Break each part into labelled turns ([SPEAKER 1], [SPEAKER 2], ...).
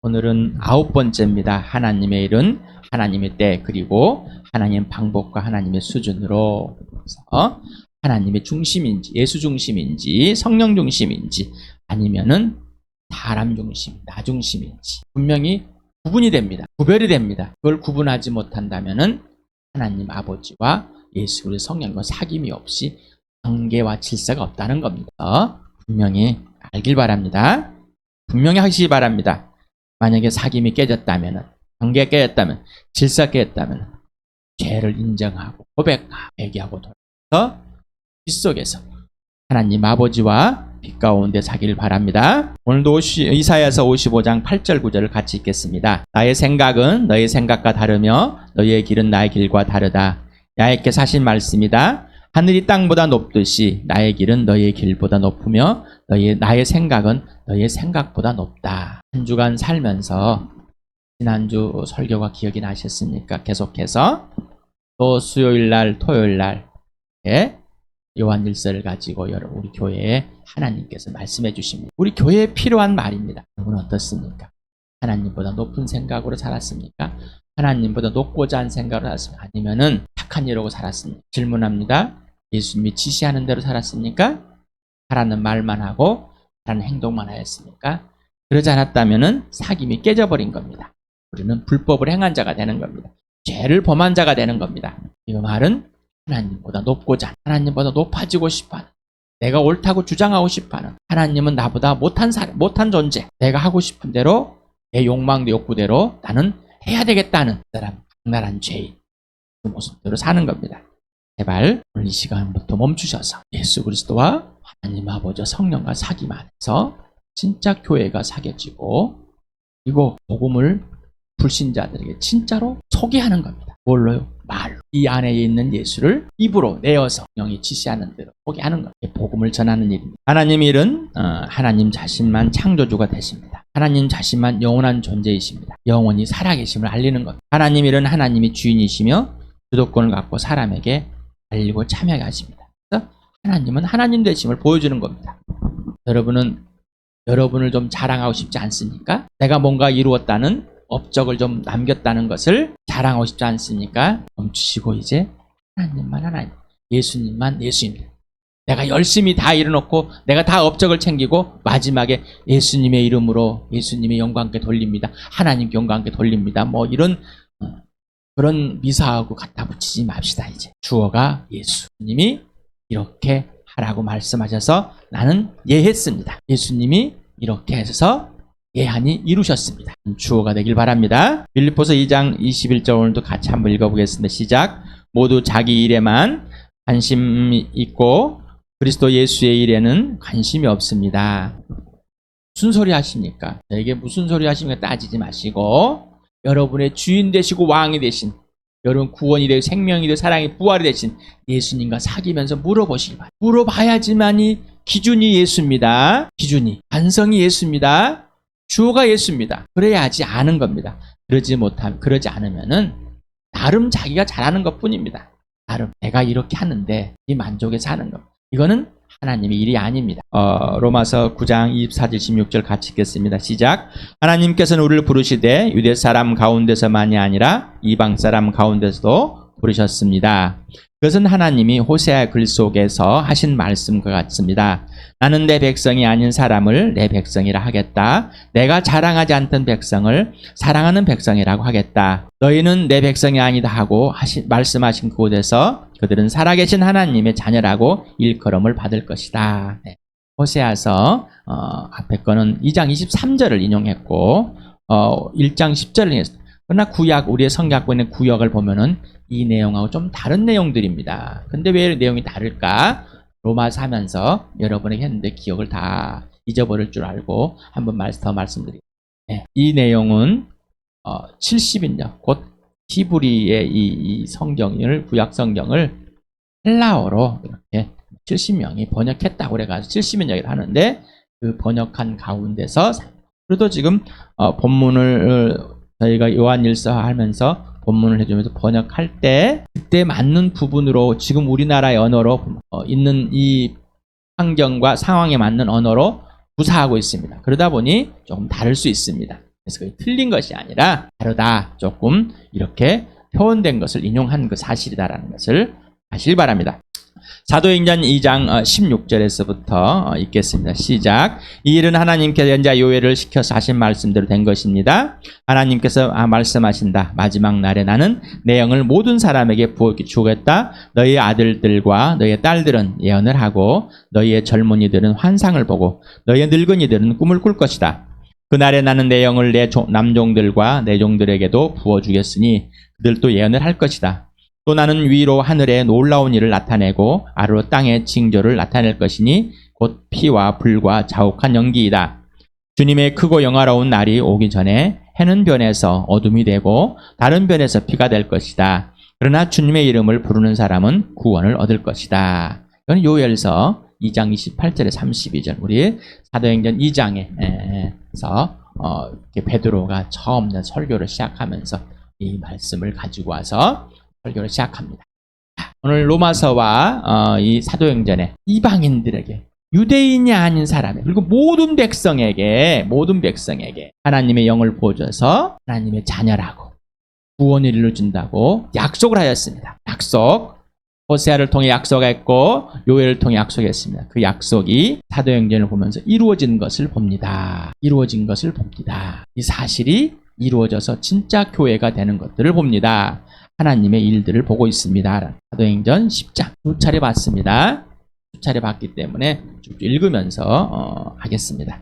[SPEAKER 1] 오늘은 9번째입니다. 하나님의 일은 하나님의 때, 그리고 하나님의 방법과 하나님의 수준으로 해서 하나님의 중심인지, 예수 중심인지, 성령 중심인지, 아니면은 사람 중심, 나 중심인지 분명히 구분이 됩니다. 구별이 됩니다. 그걸 구분하지 못한다면은 하나님 아버지와 예수 그리스도 성령과 사귐이 없이 관계와 질서가 없다는 겁니다. 분명히 알길 바랍니다. 분명히 하시기 바랍니다. 만약에 사귐이 깨졌다면, 관계가 깨졌다면, 질서가 깨졌다면 죄를 인정하고 고백하고 회개하고 돌아서 빗속에서 하나님 아버지와 빛 가운데 사기를 바랍니다. 오늘도 이사야서 55장 8절 9절을 같이 읽겠습니다. 나의 생각은 너의 생각과 다르며 너의 길은 나의 길과 다르다. 야훼께 하신 말씀이다. 하늘이 땅보다 높듯이 나의 길은 너의 길보다 높으며 나의 생각은 너의 생각보다 높다. 한 주간 살면서 지난주 설교가 기억이 나셨습니까? 계속해서 또 수요일날 토요일날 요한일서를 가지고 우리 교회에 하나님께서 말씀해 주십니다. 우리 교회에 필요한 말입니다. 여러분 어떻습니까? 하나님보다 높은 생각으로 살았습니까? 하나님보다 높고자 한 생각으로 살았습니까? 아니면은 착한 이라고 살았습니까? 질문합니다. 예수님이 지시하는 대로 살았습니까? 하라는 말만 하고 하라는 행동만 하였습니까? 그러지 않았다면은 사귐이 깨져버린 겁니다. 우리는 불법을 행한 자가 되는 겁니다. 죄를 범한 자가 되는 겁니다. 이 말은 하나님보다 높고자, 하나님보다 높아지고 싶어하는, 내가 옳다고 주장하고 싶어하는, 하나님은 나보다 못한 존재, 내가 하고 싶은 대로 내 욕망, 내 욕구대로 나는 해야 되겠다는 사람, 악랄한 죄인, 그 모습대로 사는 겁니다. 제발 오늘 이 시간부터 멈추셔서 예수 그리스도와 하나님 아버지 성령과 사귐 안에서 진짜 교회가 사겨지고, 그리고 복음을 불신자들에게 진짜로 소개하는 겁니다. 뭘로요? 말로. 이 안에 있는 예수를 입으로 내어서 영이 지시하는 대로 소개하는 겁니다. 복음을 전하는 일입니다. 하나님 일은 하나님 자신만 창조주가 되십니다. 하나님 자신만 영원한 존재이십니다. 영원히 살아계심을 알리는 겁니다. 하나님 일은 하나님이 주인이시며 주도권을 갖고 사람에게 알리고 참여하게 하십니다. 그래서 하나님은 하나님 되심을 보여주는 겁니다. 여러분을 좀 자랑하고 싶지 않습니까? 내가 뭔가 이루었다는 업적을 좀 남겼다는 것을 자랑하고 싶지 않습니까? 멈추시고 이제 하나님만 하나님, 예수님만 예수님. 내가 열심히 다 이뤄놓고 내가 다 업적을 챙기고 마지막에 예수님의 이름으로 예수님의 영광께 돌립니다. 하나님께 영광께 돌립니다. 뭐 이런 그런 미사하고 갖다 붙이지 맙시다. 이제 주어가 예수님이 이렇게 하라고 말씀하셔서 나는 예했습니다. 예수님이 이렇게 해서 예하니 이루셨습니다. 주어가 되길 바랍니다. 빌립보서 2장 21절 오늘도 같이 한번 읽어보겠습니다. 시작. 모두 자기 일에만 관심이 있고 그리스도 예수의 일에는 관심이 없습니다. 무슨 소리 하십니까? 저에게 무슨 소리 하십니까? 따지지 마시고 여러분의 주인 되시고 왕이 되신, 여러분 구원이 되고 생명이 되고 사랑이 부활이 되신 예수님과 사귀면서 물어보시기 바랍니다. 물어봐야지만이 기준이 예수입니다. 기준이, 반성이 예수입니다. 주어가 예수입니다. 그래야지 아는 겁니다. 그러지 않으면은 나름 자기가 잘하는 것 뿐입니다. 나름 내가 이렇게 하는데 이 만족에 사는 것. 이거는 하나님의 일이 아닙니다. 로마서 9장 24절 16절 같이 읽겠습니다. 시작. 하나님께서는 우리를 부르시되 유대 사람 가운데서만이 아니라 이방 사람 가운데서도 부르셨습니다. 그것은 하나님이 호세아 글 속에서 하신 말씀과 같습니다. 나는 내 백성이 아닌 사람을 내 백성이라 하겠다. 내가 자랑하지 않던 백성을 사랑하는 백성이라고 하겠다. 너희는 내 백성이 아니다 하고 말씀하신 그곳에서 그들은 살아계신 하나님의 자녀라고 일컬음을 받을 것이다. 네. 호세아서 앞에 거는 2장 23절을 인용했고 1장 10절을 인용했습니다. 그러나 우리의 성경에 있는 구역을 보면은 이 내용하고 좀 다른 내용들입니다. 근데 왜 내용이 다를까? 로마서 하면서 여러분에게 했는데 기억을 다 잊어버릴 줄 알고 한번 더 말씀드릴게요. 네. 이 내용은 70인년 곧 히브리의 이 성경을, 구약 성경을 헬라어로 이렇게 70명이 번역했다고 그래가지고 70년 하는데 그 번역한 가운데서 그래도 지금 본문을 저희가 요한일서 하면서 본문을 해주면서 번역할 때 그때 맞는 부분으로 지금 우리나라의 언어로 있는 이 환경과 상황에 맞는 언어로 구사하고 있습니다. 그러다 보니 조금 다를 수 있습니다. 그래서 그게 틀린 것이 아니라 다르다. 조금 이렇게 표현된 것을 인용한 그 사실이다라는 것을 아시길 바랍니다. 사도행전 2장 16절에서부터 읽겠습니다. 시작. 이 일은 하나님께서 연자 요회를 시켜서 하신 말씀대로 된 것입니다. 하나님께서 말씀하신다. 마지막 날에 나는 내 영을 모든 사람에게 부어 주겠다. 너희의 아들들과 너희의 딸들은 예언을 하고 너희의 젊은이들은 환상을 보고 너희의 늙은이들은 꿈을 꿀 것이다. 그날에 나는 내 영을 내 남종들과 내 종들에게도 부어주겠으니 그들도 예언을 할 것이다. 또 나는 위로 하늘에 놀라운 일을 나타내고 아래로 땅의 징조를 나타낼 것이니 곧 피와 불과 자욱한 연기이다. 주님의 크고 영화로운 날이 오기 전에 해는 변해서 어둠이 되고 다른 변해서 피가 될 것이다. 그러나 주님의 이름을 부르는 사람은 구원을 얻을 것이다. 이건 요엘서 2장 28절에 32절 우리 사도행전 2장에서 베드로가 처음 설교를 시작하면서 이 말씀을 가지고 와서 설교를 시작합니다. 오늘 로마서와 이 사도행전에 이방인들에게 유대인이 아닌 사람에 그리고 모든 백성에게 하나님의 영을 부어줘서 하나님의 자녀라고 구원을 이루어준다고 약속을 하였습니다. 약속 호세아를 통해 약속했고 요엘을 통해 약속했습니다. 그 약속이 사도행전을 보면서 이루어진 것을 봅니다. 이 사실이 이루어져서 진짜 교회가 되는 것들을 봅니다. 하나님의 일들을 보고 있습니다. 사도행전 10장 두 차례 봤습니다. 두 차례 봤기 때문에 쭉 읽으면서 하겠습니다.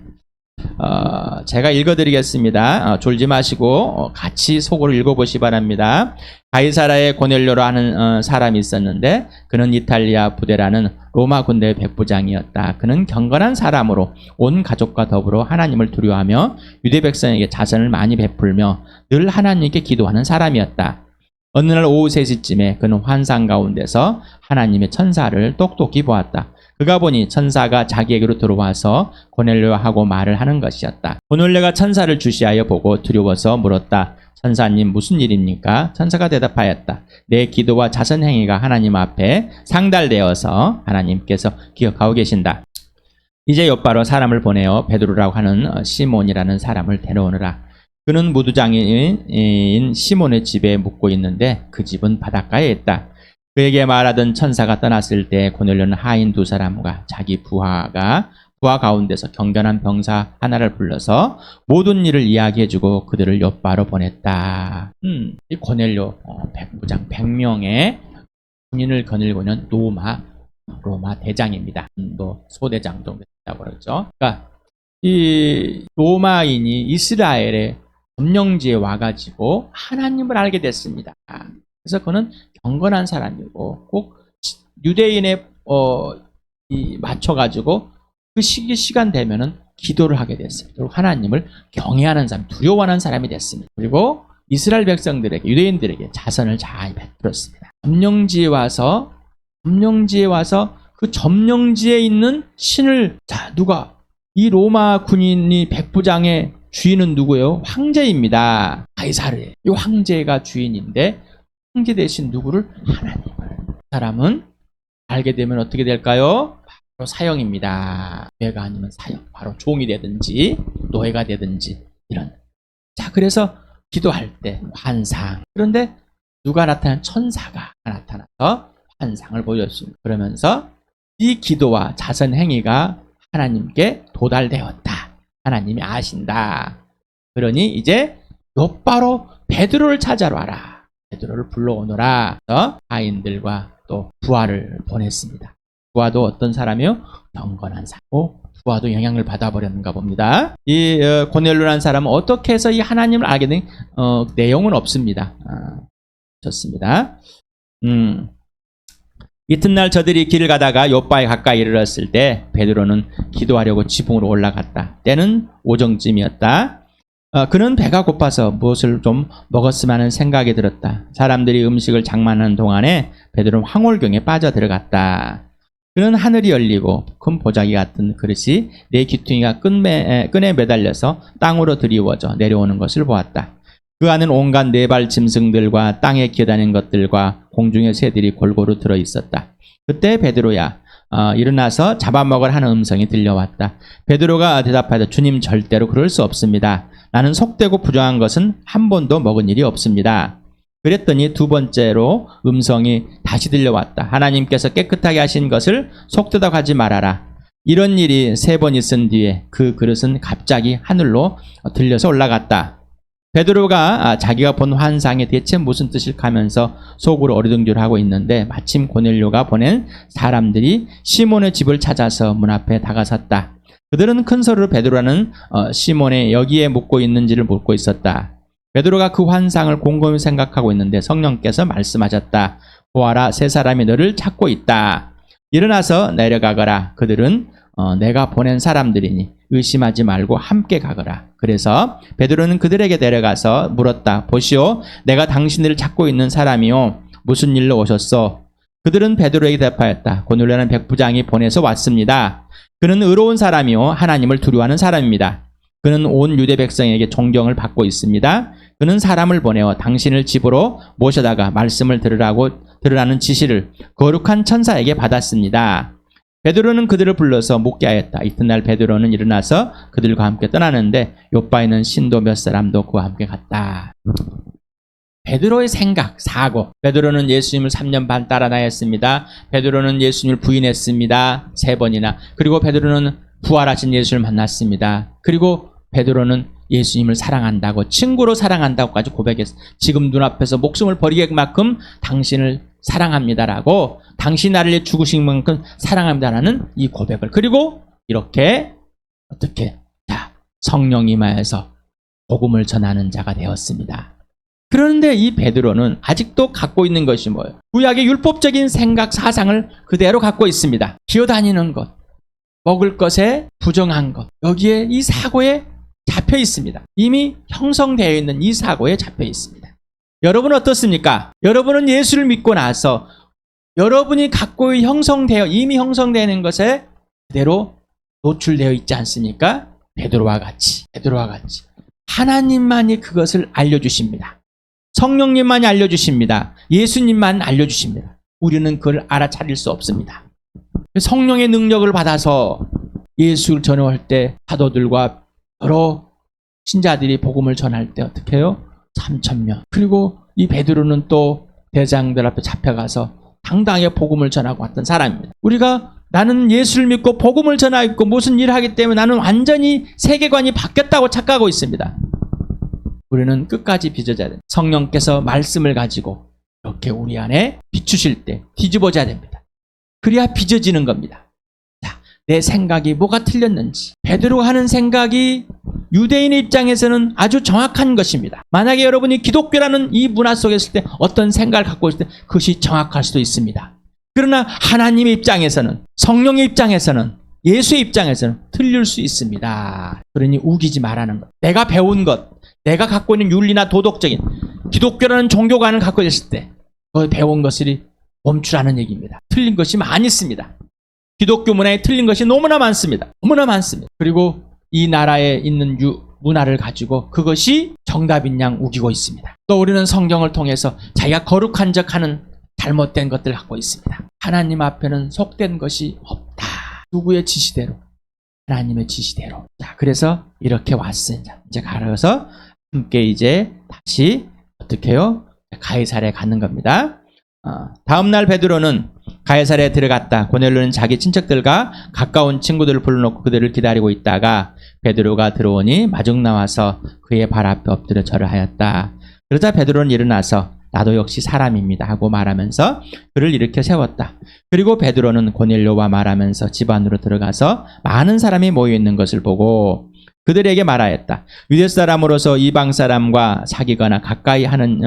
[SPEAKER 1] 제가 읽어드리겠습니다. 졸지 마시고 같이 속으로 읽어보시 바랍니다. 가이사라의 고넬료로 하는 사람이 있었는데 그는 이탈리아 부대라는 로마 군대의 백부장이었다. 그는 경건한 사람으로 온 가족과 더불어 하나님을 두려워하며 유대 백성에게 자선을 많이 베풀며 늘 하나님께 기도하는 사람이었다. 어느 날 오후 3시쯤에 그는 환상 가운데서 하나님의 천사를 똑똑히 보았다. 그가 보니 천사가 자기에게로 들어와서 고넬료하고 말을 하는 것이었다. 고넬료가 천사를 주시하여 보고 두려워서 물었다. 천사님 무슨 일입니까? 천사가 대답하였다. 내 기도와 자선 행위가 하나님 앞에 상달되어서 하나님께서 기억하고 계신다. 이제 곧바로 사람을 보내어 베드로라고 하는 시몬이라는 사람을 데려오느라. 그는 무두장인 시몬의 집에 묵고 있는데 그 집은 바닷가에 있다. 그에게 말하던 천사가 떠났을 때 고넬료는 하인 2사람과 자기 부하 가운데서 경건한 병사 하나를 불러서 모든 일을 이야기해주고 그들을 욥바로 보냈다. 이 고넬료 백부장 100명의 군인을 거느리고 있는 로마 대장입니다. 소대장 정도 된다고 그러죠. 그러니까 이 로마인이 이스라엘의 점령지에 와가지고 하나님을 알게 됐습니다. 그래서 그는 경건한 사람이고 꼭 유대인에 맞춰가지고 그 시간 되면은 기도를 하게 됐습니다. 그리고 하나님을 경외하는 사람, 두려워하는 사람이 됐습니다. 그리고 이스라엘 백성들에게, 유대인들에게 자선을 잘 베풀었습니다. 점령지에 와서 그 점령지에 있는 신을 누가 이 로마 군인이 백부장의 주인은 누구예요? 황제입니다. 가이사르. 이 황제가 주인인데 황제 대신 누구를? 하나님을. 사람은 알게 되면 어떻게 될까요? 바로 사형입니다. 죄가 아니면 사형. 바로 종이 되든지 노예가 되든지 이런. 자, 그래서 기도할 때 환상. 그런데 누가 나타난 천사가 나타나서 환상을 보여줬습니다. 그러면서 이 기도와 자선 행위가 하나님께 도달되었다. 하나님이 아신다. 그러니 이제 곧바로 베드로를 찾아러 와라. 베드로를 불러오너라. 하인들과 또 부하를 보냈습니다. 부하도 어떤 사람이요? 경건한 사람. 부하도 영향을 받아버렸는가 봅니다. 이 고넬료라는 사람은 어떻게 해서 이 하나님을 알게 된 내용은 없습니다. 좋습니다. 이튿날 저들이 길을 가다가 욥바에 가까이 이르렀을 때 베드로는 기도하려고 지붕으로 올라갔다. 때는 오정쯤이었다. 그는 배가 고파서 무엇을 좀 먹었으면 하는 생각이 들었다. 사람들이 음식을 장만하는 동안에 베드로는 황홀경에 빠져 들어갔다. 그는 하늘이 열리고 큰 보자기 같은 그릇이 네 귀퉁이가 끈에 매달려서 땅으로 드리워져 내려오는 것을 보았다. 그 안은 온갖 네발 짐승들과 땅에 기어다니는 것들과 공중의 새들이 골고루 들어있었다. 그때 베드로야 일어나서 잡아먹을 하는 음성이 들려왔다. 베드로가 대답하되 주님 절대로 그럴 수 없습니다. 나는 속되고 부정한 것은 한 번도 먹은 일이 없습니다. 그랬더니 두 번째로 음성이 다시 들려왔다. 하나님께서 깨끗하게 하신 것을 속되다고 하지 말아라. 이런 일이 세 번 있은 뒤에 그 그릇은 갑자기 하늘로 들려서 올라갔다. 베드로가 자기가 본 환상이 대체 무슨 뜻일까 하면서 속으로 어리둥절하고 있는데 마침 고넬료가 보낸 사람들이 시몬의 집을 찾아서 문 앞에 다가섰다. 그들은 큰 소리로 베드로라는 시몬의 여기에 묵고 있는지를 묻고 있었다. 베드로가 그 환상을 곰곰이 생각하고 있는데 성령께서 말씀하셨다. 보아라, 세 사람이 너를 찾고 있다. 일어나서 내려가거라. 그들은 내가 보낸 사람들이니 의심하지 말고 함께 가거라. 그래서 베드로는 그들에게 내려가서 물었다. 보시오, 내가 당신들을 찾고 있는 사람이요. 무슨 일로 오셨소? 그들은 베드로에게 대답하였다. 고넬료라는 백부장이 보내서 왔습니다. 그는 의로운 사람이요 하나님을 두려워하는 사람입니다. 그는 온 유대 백성에게 존경을 받고 있습니다. 그는 사람을 보내어 당신을 집으로 모셔다가 말씀을 들으라는 지시를 거룩한 천사에게 받았습니다. 베드로는 그들을 불러서 묻게 하였다. 이튿날 베드로는 일어나서 그들과 함께 떠나는데 요바에 있는 신도 몇 사람도 그와 함께 갔다. 베드로의 생각, 사고. 베드로는 예수님을 3년 반 따라 다녔습니다. 베드로는 예수님을 부인했습니다. 3번이나. 그리고 베드로는 부활하신 예수를 만났습니다. 그리고 베드로는 예수님을 사랑한다고, 친구로 사랑한다고까지 고백했어. 지금 눈앞에서 목숨을 버리게 만큼 당신을 사랑합니다라고, 당신 나를 위해 죽으신 만큼 사랑합니다라는 이 고백을. 그리고 이렇게 어떻게 성령이 임하여서 복음을 전하는 자가 되었습니다. 그런데 이 베드로는 아직도 갖고 있는 것이 뭐예요? 구약의 율법적인 생각, 사상을 그대로 갖고 있습니다. 기어다니는 것, 먹을 것에 부정한 것, 여기에 이 사고에 잡혀 있습니다. 이미 형성되어 있는 이 사고에 잡혀 있습니다. 여러분은 어떻습니까? 여러분은 예수를 믿고 나서 여러분이 갖고 이미 형성되는 것에 그대로 노출되어 있지 않습니까? 베드로와 같이. 하나님만이 그것을 알려주십니다. 성령님만이 알려주십니다. 예수님만 알려주십니다. 우리는 그걸 알아차릴 수 없습니다. 성령의 능력을 받아서 예수를 전할 때 사도들과 여러 신자들이 복음을 전할 때 어떻게 해요? 3,000명. 그리고 이 베드로는 또 대장들 앞에 잡혀가서 당당하게 복음을 전하고 왔던 사람입니다. 우리가 나는 예수를 믿고 복음을 전하고 무슨 일을 하기 때문에 나는 완전히 세계관이 바뀌었다고 착각하고 있습니다. 우리는 끝까지 빚어져야 됩니다. 성령께서 말씀을 가지고 이렇게 우리 안에 비추실 때 뒤집어져야 됩니다. 그래야 빚어지는 겁니다. 자, 내 생각이 뭐가 틀렸는지. 베드로가 하는 생각이 유대인의 입장에서는 아주 정확한 것입니다. 만약에 여러분이 기독교라는 이 문화 속에 있을 때 어떤 생각을 갖고 있을 때 그것이 정확할 수도 있습니다. 그러나 하나님의 입장에서는, 성령의 입장에서는, 예수의 입장에서는 틀릴 수 있습니다. 그러니 우기지 말라는 것. 내가 배운 것, 내가 갖고 있는 윤리나 도덕적인 기독교라는 종교관을 갖고 있을 때 그 배운 것을 멈추라는 얘기입니다. 틀린 것이 많이 있습니다. 기독교 문화에 틀린 것이 너무나 많습니다. 그리고 이 나라에 있는 문화를 가지고 그것이 정답인 양 우기고 있습니다. 또 우리는 성경을 통해서 자기가 거룩한 척 하는 잘못된 것들을 갖고 있습니다. 하나님 앞에는 속된 것이 없다. 누구의 지시대로? 하나님의 지시대로. 자, 그래서 이렇게 왔어요. 이제 가서 함께 이제 다시 어떻게 해요? 가이사랴에 가는 겁니다. 다음날 베드로는 가이사랴에 들어갔다. 고넬료는 자기 친척들과 가까운 친구들을 불러놓고 그들을 기다리고 있다가 베드로가 들어오니 마중 나와서 그의 발 앞에 엎드려 절을 하였다. 그러자 베드로는 일어나서 나도 역시 사람입니다 하고 말하면서 그를 일으켜 세웠다. 그리고 베드로는 고넬료와 말하면서 집 안으로 들어가서 많은 사람이 모여 있는 것을 보고 그들에게 말하였다. 유대 사람으로서 이방 사람과 사귀거나 가까이 하는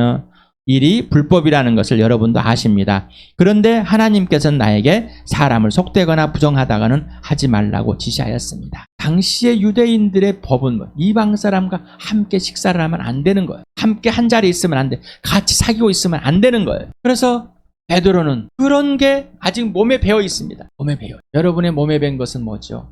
[SPEAKER 1] 일이 불법이라는 것을 여러분도 아십니다. 그런데 하나님께서는 나에게 사람을 속되거나 부정하다가는 하지 말라고 지시하였습니다. 당시의 유대인들의 법은 이방 사람과 함께 식사를 하면 안 되는 거예요. 함께 한 자리에 있으면 안 돼. 같이 사귀고 있으면 안 되는 거예요. 그래서 베드로는 그런 게 아직 몸에 배어 있습니다. 몸에 배어. 여러분의 몸에 밴 것은 뭐죠?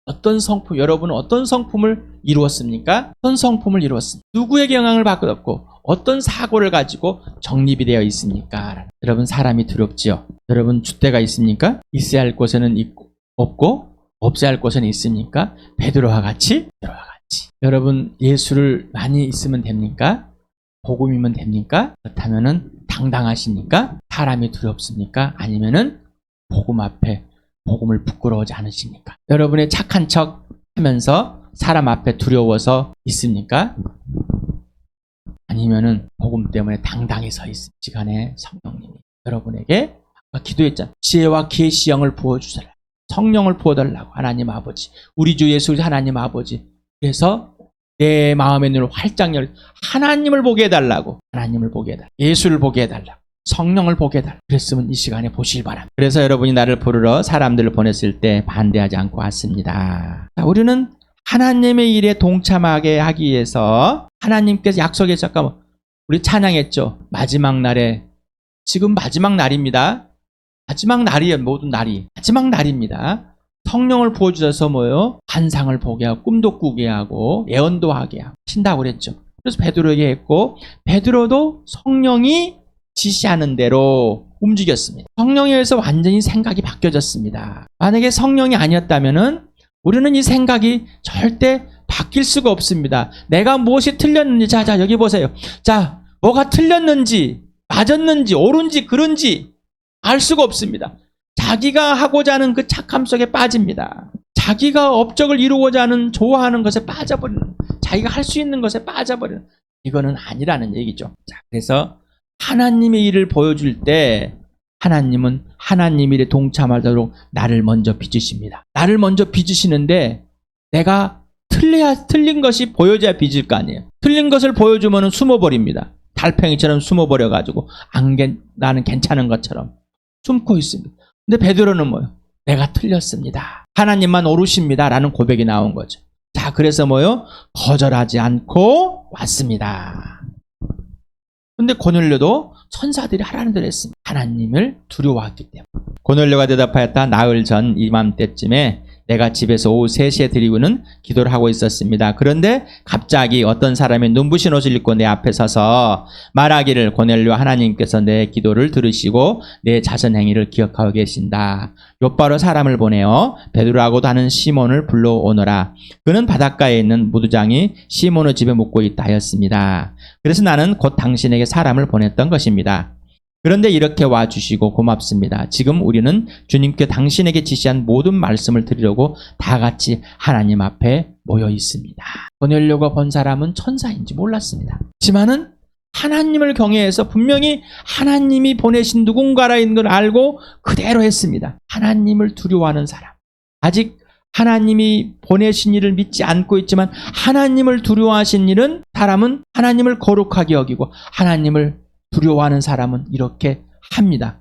[SPEAKER 1] 어떤 성품, 여러분은 어떤 성품을 이루었습니까? 어떤 성품을 이루었습니까? 누구에게 영향을 받고 어떤 사고를 가지고 정립이 되어 있습니까? 여러분, 사람이 두렵지요. 여러분, 줏대가 있습니까? 있어야 할 곳에는 있고 없고 없어야 할 곳에는 있습니까? 베드로와 같이. 여러분, 예수를 많이 있으면 됩니까? 복음이면 됩니까? 그렇다면은 당당하십니까? 사람이 두렵습니까? 아니면은 복음 앞에 복음을 부끄러워하지 않으십니까? 여러분의 착한 척 하면서 사람 앞에 두려워서 있습니까? 아니면은 복음 때문에 당당히 서 있을 시간에 성령님이 여러분에게 아까 기도했잖아요. 지혜와 계시형을 부어주세요. 성령을 부어달라고. 하나님 아버지, 우리 주 예수 하나님 아버지, 그래서 내 마음의 눈을 활짝 열, 하나님을 보게 해달라고. 하나님을 보게 해달라고. 예수를 보게 해달라고. 성령을 보게 해달라고. 그랬으면 이 시간에 보시기 바랍니다. 그래서 여러분이 나를 부르러 사람들을 보냈을 때 반대하지 않고 왔습니다. 자, 우리는 하나님의 일에 동참하게 하기 위해서 하나님께서 약속해, 잠깐만, 우리 찬양했죠. 마지막 날에, 지금 마지막 날입니다. 마지막 날이에요. 모든 날이 마지막 날입니다. 성령을 부어주셔서 뭐요? 환상을 보게 하고 꿈도 꾸게 하고 예언도 하게 하신다고 그랬죠. 그래서 베드로에게 했고, 베드로도 성령이 지시하는 대로 움직였습니다. 성령에 의해서 완전히 생각이 바뀌어졌습니다. 만약에 성령이 아니었다면은 우리는 이 생각이 절대 바뀔 수가 없습니다. 내가 무엇이 틀렸는지, 자 여기 보세요. 자, 뭐가 틀렸는지, 맞았는지, 옳은지, 그른지 알 수가 없습니다. 자기가 하고자 하는 그 착함 속에 빠집니다. 자기가 업적을 이루고자 하는 좋아하는 것에 빠져버리는, 자기가 할 수 있는 것에 빠져버리는, 이거는 아니라는 얘기죠. 자, 그래서 하나님의 일을 보여줄 때 하나님은 하나님 일에 동참하도록 나를 먼저 빚으십니다. 나를 먼저 빚으시는데 내가 틀린 것이 보여져야 빚을 거 아니에요. 틀린 것을 보여주면 숨어버립니다. 달팽이처럼 숨어버려가지고 나는 괜찮은 것처럼 숨고 있습니다. 근데 베드로는 뭐요? 내가 틀렸습니다. 하나님만 옳으십니다. 라는 고백이 나온 거죠. 자, 그래서 뭐요? 거절하지 않고 왔습니다. 근데 고넬료도 천사들이 하라는 대로 했습니다. 하나님을 두려워했기 때문에. 고넬료가 대답하였다. 나흘 전 이맘때쯤에 내가 집에서 오후 3시에 드리고는 기도를 하고 있었습니다. 그런데 갑자기 어떤 사람이 눈부신 옷을 입고 내 앞에 서서 말하기를, 고넬료, 하나님께서 내 기도를 들으시고 내 자선 행위를 기억하고 계신다. 곧바로 사람을 보내어 베드로하고도 하는 시몬을 불러오너라. 그는 바닷가에 있는 무두장이 시몬의 집에 묵고 있다 하였습니다. 그래서 나는 곧 당신에게 사람을 보냈던 것입니다. 그런데 이렇게 와주시고 고맙습니다. 지금 우리는 주님께 당신에게 지시한 모든 말씀을 드리려고 다 같이 하나님 앞에 모여 있습니다. 고넬료가 본 사람은 천사인지 몰랐습니다. 하지만은 하나님을 경외해서 분명히 하나님이 보내신 누군가라는 걸 알고 그대로 했습니다. 하나님을 두려워하는 사람. 아직 하나님이 보내신 일을 믿지 않고 있지만 하나님을 두려워하신 일은, 사람은 하나님을 거룩하게 여기고 하나님을 두려워하는 사람은 이렇게 합니다.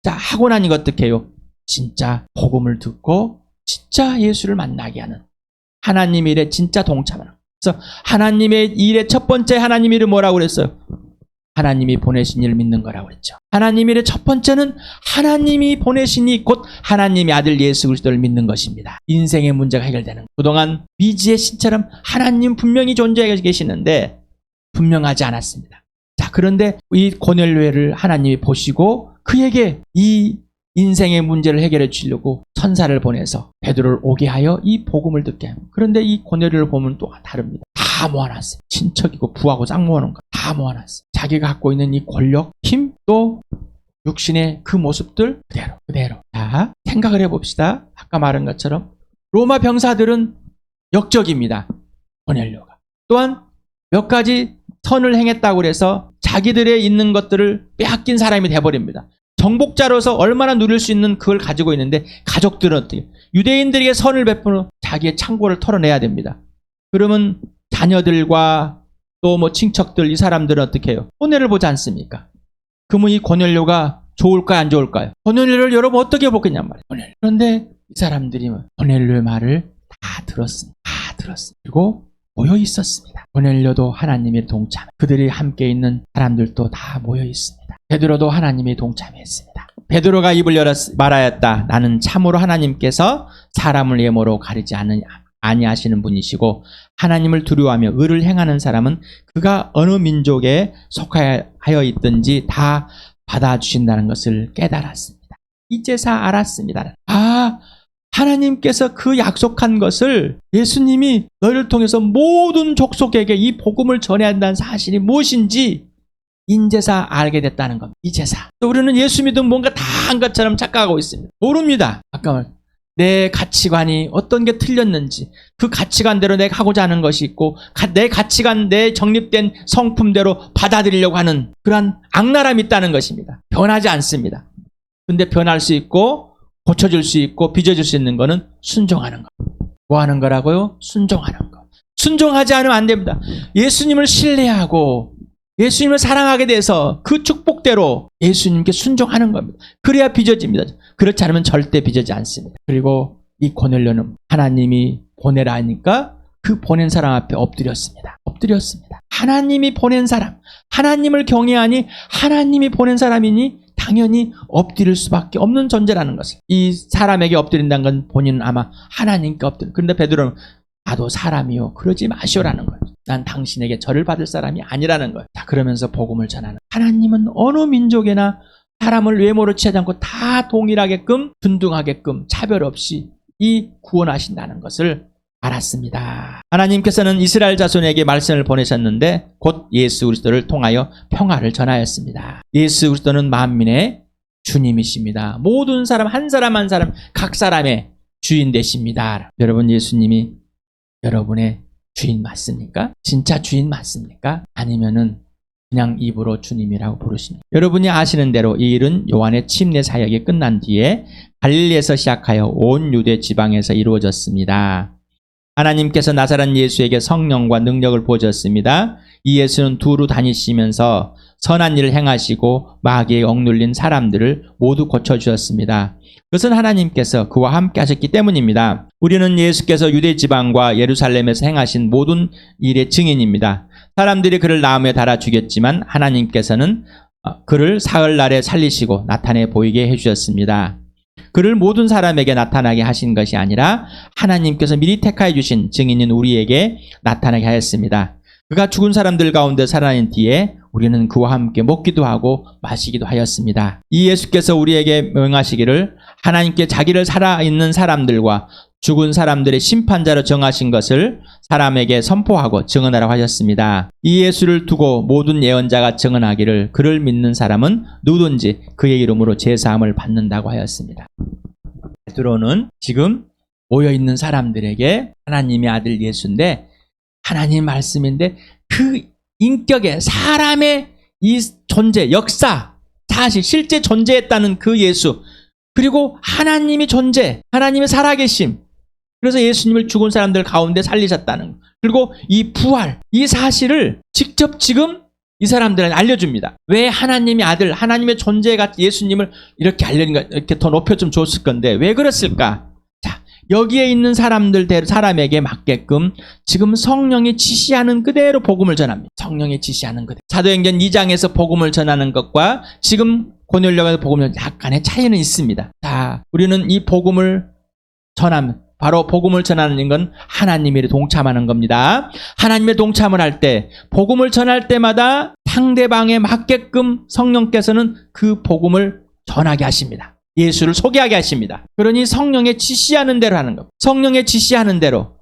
[SPEAKER 1] 자, 하고 나니 어떻게 해요? 진짜 복음을 듣고 진짜 예수를 만나게 하는, 하나님 일에 진짜 동참하는. 그래서 하나님의 일의 첫 번째 하나님 일은 뭐라고 그랬어요? 하나님이 보내신 일을 믿는 거라고 그랬죠. 하나님 일의 첫 번째는 하나님이 보내시니 곧 하나님의 아들 예수 그리스도를 믿는 것입니다. 인생의 문제가 해결되는 것. 그동안 미지의 신처럼 하나님 분명히 존재하고 계시는데 분명하지 않았습니다. 자, 그런데 이 고넬료를 하나님이 보시고 그에게 이 인생의 문제를 해결해 주려고 천사를 보내서 베드로를 오게 하여 이 복음을 듣게 합니다. 그런데 이 고넬료를 보면 또 다릅니다. 다 모아놨어요. 친척이고 부하고 짝 모아놓은 거 다 모아놨어요. 자기가 갖고 있는 이 권력, 힘, 또 육신의 그 모습들 그대로. 자, 생각을 해봅시다. 아까 말한 것처럼 로마 병사들은 역적입니다. 고넬료가. 또한 몇 가지 선을 행했다고 해서 자기들의 있는 것들을 빼앗긴 사람이 돼버립니다. 정복자로서 얼마나 누릴 수 있는 그걸 가지고 있는데, 가족들은 어떻게? 유대인들에게 선을 베푸는 자기의 창고를 털어내야 됩니다. 그러면 자녀들과 또 뭐 친척들, 이 사람들은 어떻게 해요? 손해를 보지 않습니까? 그러면 이 고넬료가 좋을까요, 안 좋을까요? 고넬료를 여러분 어떻게 보겠냔 말이에요. 그런데 이 사람들이 고넬료의 말을 다 들었습니다. 그리고 모여 있었습니다. 고넬료도 하나님의 동참, 그들이 함께 있는 사람들도 다 모여 있습니다. 베드로도 하나님의 동참했습니다. 베드로가 입을 열어 말하였다. 나는 참으로 하나님께서 사람을 예모로 가리지 아니하시는 분이시고 하나님을 두려워하며 의를 행하는 사람은 그가 어느 민족에 속하여 있든지 다 받아주신다는 것을 깨달았습니다. 이제서 알았습니다. 하나님께서 그 약속한 것을 예수님이 너희를 통해서 모든 족속에게 이 복음을 전해야 한다는 사실이 무엇인지 인제사 알게 됐다는 겁니다. 이제사. 또 우리는 예수 믿으면 뭔가 다 한 것처럼 착각하고 있습니다. 모릅니다. 아까 내 가치관이 어떤 게 틀렸는지 그 가치관대로 내가 하고자 하는 것이 있고 내 가치관, 내 정립된 성품대로 받아들이려고 하는 그러한 악랄함이 있다는 것입니다. 변하지 않습니다. 근데 변할 수 있고 고쳐질 수 있고 빚어질 수 있는 거는 순종하는 거. 뭐 하는 거라고요? 순종하는 거. 순종하지 않으면 안 됩니다. 예수님을 신뢰하고 예수님을 사랑하게 돼서 그 축복대로 예수님께 순종하는 겁니다. 그래야 빚어집니다. 그렇지 않으면 절대 빚어지지 않습니다. 그리고 이 고넬료는 하나님이 보내라 하니까 그 보낸 사람 앞에 엎드렸습니다. 하나님이 보낸 사람, 하나님을 경외하니 하나님이 보낸 사람이니 당연히 엎드릴 수밖에 없는 존재라는 것을. 이 사람에게 엎드린다는 건 본인은 아마 하나님께 엎드려. 그런데 베드로는 나도 사람이요. 그러지 마시오라는 거예요. 난 당신에게 절을 받을 사람이 아니라는 거예요. 자, 그러면서 복음을 전하는. 하나님은 어느 민족에나 사람을 외모로 취하지 않고 다 동일하게끔, 균등하게끔, 차별 없이 이 구원하신다는 것을 알았습니다. 하나님께서는 이스라엘 자손에게 말씀을 보내셨는데 곧 예수 그리스도를 통하여 평화를 전하였습니다. 예수 그리스도는 만민의 주님이십니다. 모든 사람 한 사람 한 사람 각 사람의 주인 되십니다. 여러분, 예수님이 여러분의 주인 맞습니까? 진짜 주인 맞습니까? 아니면은 그냥 입으로 주님이라고 부르십니까? 여러분이 아시는 대로 이 일은 요한의 침례 사역이 끝난 뒤에 갈릴리에서 시작하여 온 유대 지방에서 이루어졌습니다. 하나님께서 나사렛 예수에게 성령과 능력을 부어주셨습니다. 이 예수는 두루 다니시면서 선한 일을 행하시고 마귀에 억눌린 사람들을 모두 고쳐주셨습니다. 그것은 하나님께서 그와 함께 하셨기 때문입니다. 우리는 예수께서 유대 지방과 예루살렘에서 행하신 모든 일의 증인입니다. 사람들이 그를 나무에 달아 죽였지만 하나님께서는 그를 사흘날에 살리시고 나타내 보이게 해주셨습니다. 그를 모든 사람에게 나타나게 하신 것이 아니라 하나님께서 미리 택하여 주신 증인인 우리에게 나타나게 하였습니다. 그가 죽은 사람들 가운데 살아난 뒤에 우리는 그와 함께 먹기도 하고 마시기도 하였습니다. 이 예수께서 우리에게 명하시기를 하나님께 자기를 살아있는 사람들과 죽은 사람들의 심판자로 정하신 것을 사람에게 선포하고 증언하라고 하셨습니다. 이 예수를 두고 모든 예언자가 증언하기를 그를 믿는 사람은 누구든지 그의 이름으로 제사함을 받는다고 하였습니다. 베드로는 지금 모여있는 사람들에게 하나님의 아들 예수인데 하나님 말씀인데 그 인격의 사람의 이 존재, 역사, 사실 실제 존재했다는 그 예수, 그리고 하나님이 존재, 하나님의 살아계심, 그래서 예수님을 죽은 사람들 가운데 살리셨다는 것, 그리고 이 부활, 이 사실을 직접 지금 이 사람들은 알려줍니다. 왜 하나님의 아들, 하나님의 존재가 예수님을 이렇게 알려니까 이렇게 더 높여 좀 줬을 건데 왜 그랬을까? 자, 여기에 있는 사람에게 맞게끔 지금 성령이 지시하는 그대로 복음을 전합니다. 성령이 지시하는 그대로. 사도행전 2장에서 복음을 전하는 것과 지금 고넬료가 복음을 약간의 차이는 있습니다. 자, 우리는 이 복음을 전하면 바로 복음을 전하는 건 하나님이 동참하는 겁니다. 하나님의 동참을 할 때 복음을 전할 때마다 상대방에 맞게끔 성령께서는 그 복음을 전하게 하십니다. 예수를 소개하게 하십니다. 그러니 성령의 지시하는 대로 하는 겁니다. 성령의 지시하는 대로.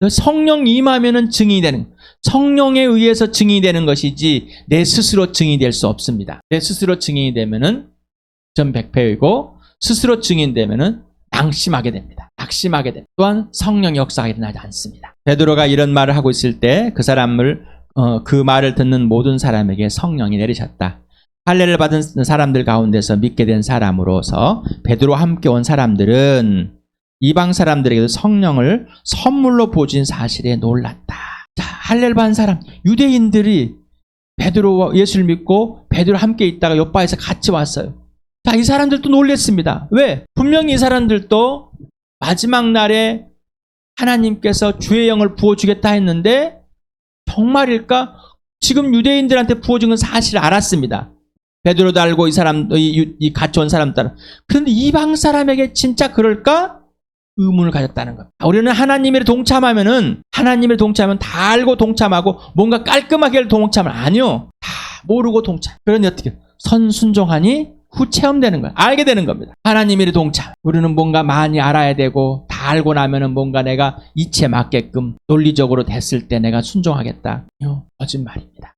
[SPEAKER 1] 성령이 임하면은 증인이 되는, 성령에 의해서 증인이 되는 것이지 내 스스로 증인이 될 수 없습니다. 내 스스로 증인이 되면은 전백패이고 스스로 증인되면은 낙심하게 됩니다. 낙심하게 됩니다. 또한 성령의 역사가 일어나지 않습니다. 베드로가 이런 말을 하고 있을 때 그 말을 듣는 모든 사람에게 성령이 내리셨다. 할례를 받은 사람들 가운데서 믿게 된 사람으로서 베드로와 함께 온 사람들은 이방 사람들에게도 성령을 선물로 부어준 사실에 놀랐다. 자, 할례를 받은 사람, 유대인들이 베드로와 예수를 믿고 베드로와 함께 있다가 요바에서 같이 왔어요. 자, 이 사람들도 놀랬습니다. 왜? 분명히 이 사람들도 마지막 날에 하나님께서 주의 영을 부어주겠다 했는데 정말일까? 지금 유대인들한테 부어준 건 사실 알았습니다. 베드로도 알고 이 사람, 이 같이 온 사람 따라. 그런데 이방 사람에게 진짜 그럴까? 의문을 가졌다는 겁니다. 우리는 하나님을 동참하면 다 알고 동참하고 뭔가 깔끔하게 동참을 아니요. 다 모르고 동참. 그러니 어떻게 선순종하니 후 체험되는 거예요. 알게 되는 겁니다. 하나님의 동참. 우리는 뭔가 많이 알아야 되고 다 알고 나면은 뭔가 내가 이치에 맞게끔 논리적으로 됐을 때 내가 순종하겠다. 거짓말입니다.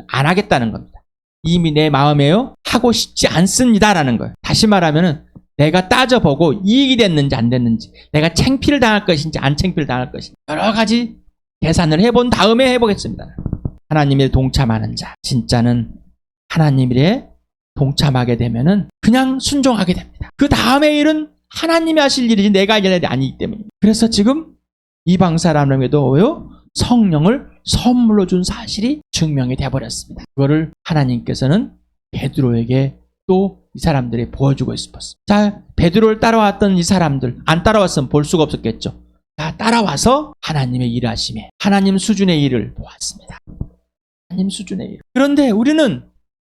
[SPEAKER 1] 안 하겠다는 겁니다. 이미 내 마음에요 하고 싶지 않습니다라는 거예요. 다시 말하면은 내가 따져보고 이익이 됐는지 안 됐는지, 내가 창피를 당할 것인지 안 창피를 당할 것인지 여러 가지 계산을 해본 다음에 해보겠습니다. 하나님의 동참하는 자, 진짜는 하나님의 동참하게 되면은 그냥 순종하게 됩니다. 그 다음의 일은 하나님이 하실 일이지 내가 할 일이 아니기 때문입니다. 그래서 지금 이방 사람에게도 성령을 선물로 준 사실이 증명이 되어버렸습니다. 그거를 하나님께서는 베드로에게 또 이 사람들이 보여주고 있었어요. 자, 베드로를 따라왔던 이 사람들, 안 따라왔으면 볼 수가 없었겠죠. 자, 따라와서 하나님의 일하심에, 하나님 수준의 일을 보았습니다. 하나님 수준의 일. 그런데 우리는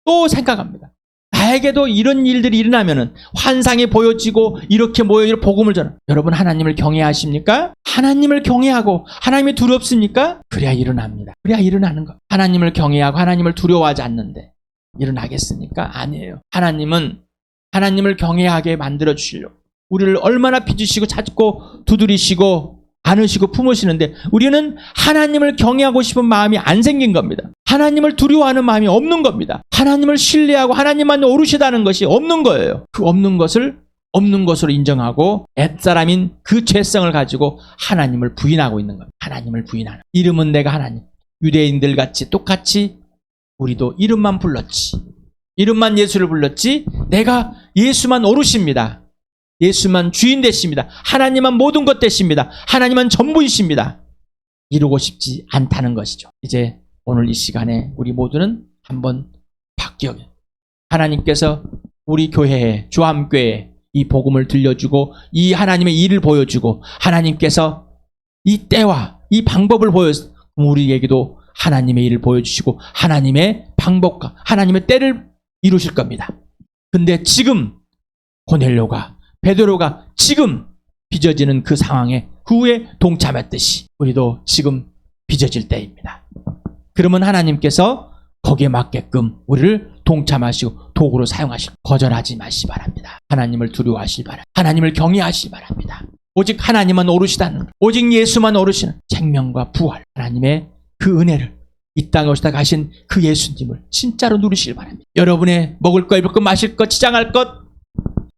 [SPEAKER 1] 또 생각합니다. 나에게도 이런 일들이 일어나면은 환상이 보여지고 이렇게 모여 복음을 전하. 여러분 하나님을 경외하십니까? 하나님을 경외하고 하나님이 두렵습니까? 그래야 일어납니다. 그래야 일어나는 거. 하나님을 경외하고 하나님을 두려워하지 않는데 일어나겠습니까? 아니에요. 하나님은 하나님을 경외하게 만들어 주시려고 우리를 얼마나 빚으시고 찾고 두드리시고 안으시고 품으시는데 우리는 하나님을 경외하고 싶은 마음이 안 생긴 겁니다. 하나님을 두려워하는 마음이 없는 겁니다. 하나님을 신뢰하고 하나님만 오르시다는 것이 없는 거예요. 그 없는 것을 없는 것으로 인정하고 옛사람인 그 죄성을 가지고 하나님을 부인하고 있는 겁니다. 하나님을 부인하는. 이름은 내가 하나님. 유대인들 같이 똑같이 우리도 이름만 불렀지. 이름만 예수를 불렀지. 내가 예수만 오르십니다. 예수만 주인 되십니다. 하나님만 모든 것 되십니다. 하나님만 전부이십니다. 이루고 싶지 않다는 것이죠. 이제 오늘 이 시간에 우리 모두는 한번 바뀌어요. 하나님께서 우리 교회에, 주암교회에 이 복음을 들려주고 이 하나님의 일을 보여주고 하나님께서 이 때와 이 방법을 보여서 우리에게도 하나님의 일을 보여주시고 하나님의 방법과 하나님의 때를 이루실 겁니다. 근데 지금 고넬료가 베드로가 지금 빚어지는 그 상황에 그 후에 동참했듯이 우리도 지금 빚어질 때입니다. 그러면 하나님께서 거기에 맞게끔 우리를 동참하시고 도구로 사용하시고 거절하지 마시기 바랍니다. 하나님을 두려워하시기 바랍니다. 하나님을 경외하시기 바랍니다. 오직 하나님만 오르시다는 오직 예수만 오르시는 생명과 부활 하나님의 그 은혜를 이 땅에 오시다 가신 그 예수님을 진짜로 누리시길 바랍니다. 여러분의 먹을 것, 입을 것, 마실 것, 지장할 것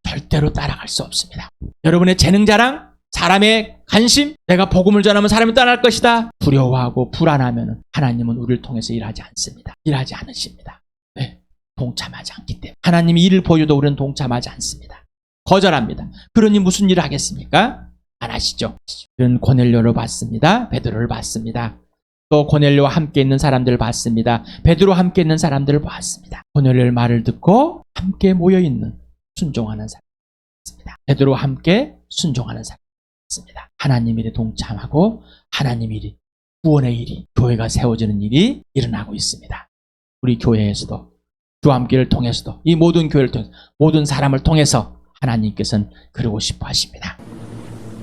[SPEAKER 1] 절대로 따라갈 수 없습니다. 여러분의 재능 자랑, 사람의 관심, 내가 복음을 전하면 사람이 따라갈 것이다. 두려워하고 불안하면 하나님은 우리를 통해서 일하지 않습니다. 일하지 않으십니다. 네, 동참하지 않기 때문에. 하나님이 일을 보여도 우리는 동참하지 않습니다. 거절합니다. 그러니 무슨 일을 하겠습니까? 안 하시죠. 그는 고넬료를 봤습니다. 베드로를 봤습니다. 또 고넬료와 함께 있는 사람들을 봤습니다. 베드로와 함께 있는 사람들을 봤습니다. 고넬료의 말을 듣고 함께 모여있는 순종하는 사람입니다. 베드로와 함께 순종하는 사람입니다. 하나님 일에 동참하고 하나님 일이, 구원의 일이, 교회가 세워지는 일이 일어나고 있습니다. 우리 교회에서도 주암교회를 통해서도 이 모든 교회를 통해서 모든 사람을 통해서 하나님께서는 그러고 싶어 하십니다.